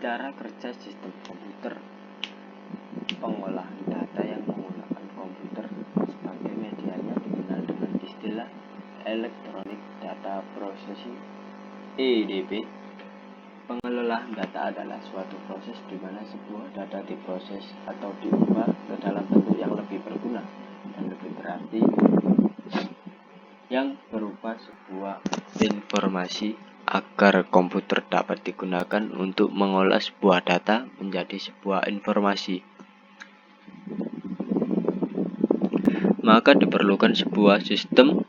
Cara kerja sistem komputer. Pengolahan data yang menggunakan komputer sebagai medianya dikenal dengan istilah Electronic Data Processing (EDP). Pengelolaan data adalah suatu proses di mana sebuah data diproses atau diubah ke dalam bentuk yang lebih berguna dan lebih berarti, yang berupa sebuah informasi agar komputer dapat digunakan untuk mengolah sebuah data menjadi sebuah informasi. Maka diperlukan sebuah sistem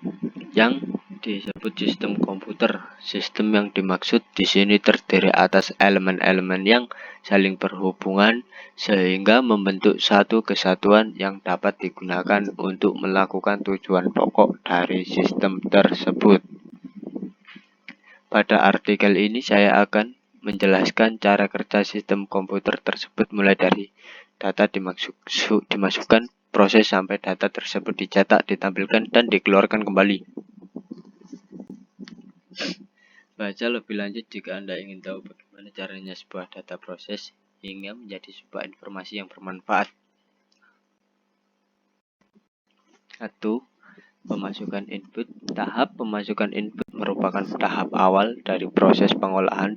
yang disebut sistem komputer. Sistem yang dimaksud di sini terdiri atas elemen-elemen yang saling berhubungan sehingga membentuk satu kesatuan yang dapat digunakan untuk melakukan tujuan pokok dari sistem tersebut. Pada artikel ini saya akan menjelaskan cara kerja sistem komputer tersebut mulai dari data dimasukkan, proses sampai data tersebut dicetak, ditampilkan, dan dikeluarkan kembali. Baca lebih lanjut jika Anda ingin tahu bagaimana caranya sebuah data proses hingga menjadi sebuah informasi yang bermanfaat. 1. Pemasukan input. Tahap pemasukan input merupakan tahap awal dari proses pengolahan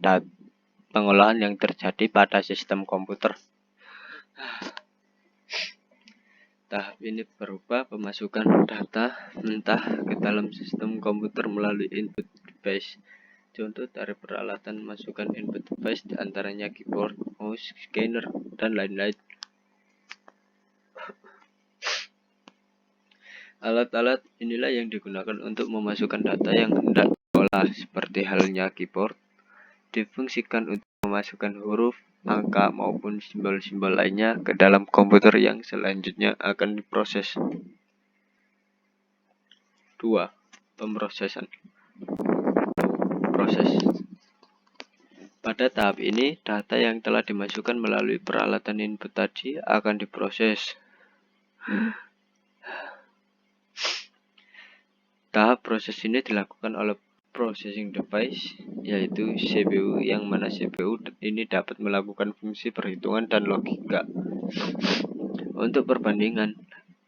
yang terjadi pada sistem komputer. Tahap ini berupa pemasukan data mentah ke dalam sistem komputer melalui input device. Contoh dari peralatan masukan input device diantaranya keyboard, mouse, scanner, dan lain-lain. Alat-alat inilah yang digunakan untuk memasukkan data yang hendak diolah, seperti halnya keyboard difungsikan untuk memasukkan huruf, angka, maupun simbol-simbol lainnya ke dalam komputer yang selanjutnya akan diproses. 2. Pemrosesan. Proses. Pada tahap ini, data yang telah dimasukkan melalui peralatan input tadi akan diproses. Tahap proses ini dilakukan oleh processing device, yaitu CPU, yang mana CPU ini dapat melakukan fungsi perhitungan dan logika. Untuk perbandingan,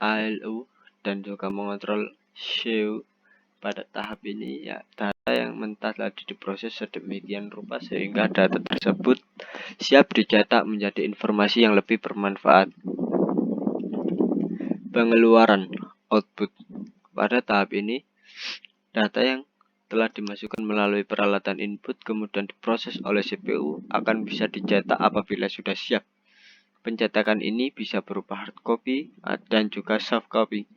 ALU dan juga mengontrol CPU pada tahap ini, data yang mentah tadi diproses sedemikian rupa sehingga data tersebut siap dicetak menjadi informasi yang lebih bermanfaat. Pengeluaran output. Pada tahap ini, data yang telah dimasukkan melalui peralatan input kemudian diproses oleh CPU akan bisa dicetak apabila sudah siap. Pencetakan ini bisa berupa hard copy dan juga soft copy.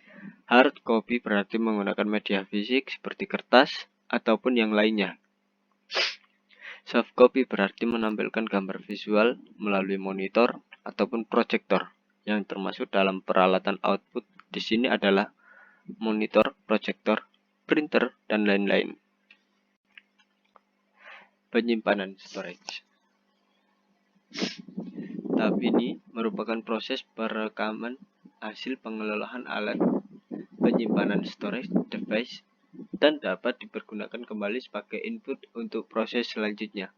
Hard copy berarti menggunakan media fisik seperti kertas ataupun yang lainnya. Soft copy berarti menampilkan gambar visual melalui monitor ataupun proyektor, yang termasuk dalam peralatan output di sini adalah monitor, proyektor, printer, dan lain-lain. Penyimpanan storage. Tahap ini merupakan proses perekaman hasil pengelolaan alat penyimpanan storage device dan dapat dipergunakan kembali sebagai input untuk proses selanjutnya.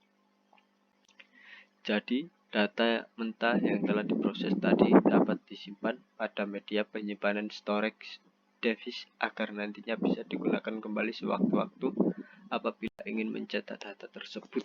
Jadi, data mentah yang telah diproses tadi dapat disimpan pada media penyimpanan storage device agar nantinya bisa digunakan kembali sewaktu-waktu apabila ingin mencetak data tersebut.